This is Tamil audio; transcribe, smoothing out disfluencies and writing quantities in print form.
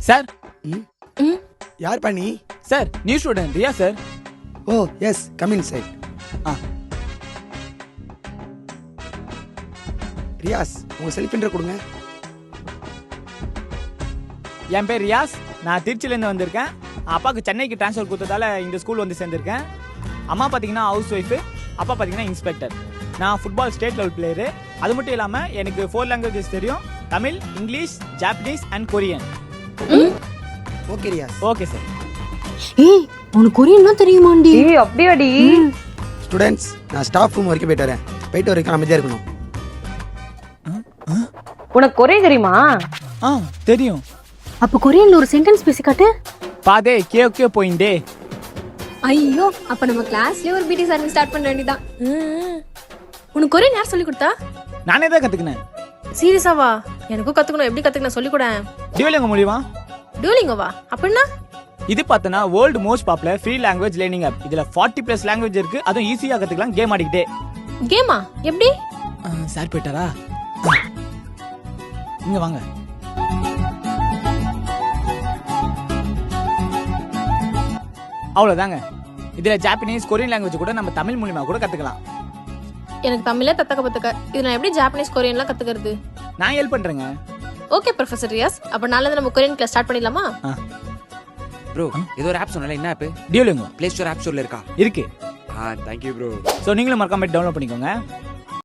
சார் யார் பண்ணி? Sir new student Riya sir. Oh yes, come inside. Riyas, உங்க செல்ஃப் இன்ட்ரோ கொடுங்க. என் பேர் ரியாஸ். நான் திருச்சியிலேருந்து வந்திருக்கேன். அப்பாவுக்கு சென்னைக்கு ட்ரான்ஸ்ஃபர் கொடுத்ததால இந்த ஸ்கூல் வந்து சேர்ந்திருக்கேன். அம்மா பார்த்தீங்கன்னா ஹவுஸ் ஒய்ஃபு, அப்பா பார்த்தீங்கன்னா இன்ஸ்பெக்டர். நான் ஃபுட்பால் ஸ்டேட் லெவல் பிளேயரு. அது மட்டும் இல்லாமல் எனக்கு 4 லாங்குவேஜஸ் தெரியும்: Tamil, English, Japanese and Korean. Okay Riyas. Okay sir. ஏய், உனக்கு கொரியன்லாம் தெரியுமாண்டி? ஏய் அப்படியாடி? ஸ்டூடெண்ட்ஸ், நான் ஸ்டாஃப் ரூம் வரைக்கும் போயிட்டு வரேன். போயிட்டு வரைக்கும் அமைதியாக இருக்கணும். உனக்கு கொரியன் தெரியுமா? தெரியும். அப்ப கொரியன்ல ஒரு சென்டென்ஸ் பேசி காட்டு. பாதே கே போயிண்டே. ஐயோ, அப்ப நம்ம கிளாஸ்லயே ஒரு பிடி சர்வீஸ் ஸ்டார்ட் பண்ண வேண்டியதான். உனக்கு கொரியன் யார் சொல்லி கொடுத்தா? நானே தான் கற்றுக்கினேன். சீரியஸாவா? எனக்கும் கத்துக்கணும். எப்படி கத்துக்கணும் சொல்லி கூட. டியூலிங்கோ மூலியமா. டியூலிங்கோவா? அப்படின்னா இது பார்த்தனா world most popular free language learning app. இதுல 40+ லாங்குவேஜ் இருக்கு. அதுவும் ஈஸியா கத்துக்கலாம் கேம் ஆடிக்கிட்டே. கேமா? எப்படி? சார் போயிட்டாரா? இங்க வாங்க. அவ்வளவுதாங்க. இதுல ஜாப்பனீஸ், கொரியன் லாங்குவேஜ் கூட நம்ம தமிழ் மூலியமா கூட கத்துக்கலாம். எனக்கு தமிழே தத்தக்க பத்தக்க. இது நான் எப்படி ஜாப்பனீஸ் கொரியன்லாம் கத்துக்கிறது? நான் ஹெல்ப் பண்றேங்க. ஓகே ப்ரொஃபசர் ரியாஸ், அப்ப நாளைல நம்ம கொரியன் கிளாஸ் ஸ்டார்ட் பண்ணிடலாமா? ப்ரோ, ஏதோ ஒரு ஆப் சொன்னல, என்ன ஆப்? டியூலிங்கோ ப்ளே ஸ்டோர் ஆப் ஸ்டோர்ல இருக்கா? இருக்கு. Thank you bro. சோ நீங்களும் மறக்காம டவுன்லோட் பண்ணிக்கோங்க.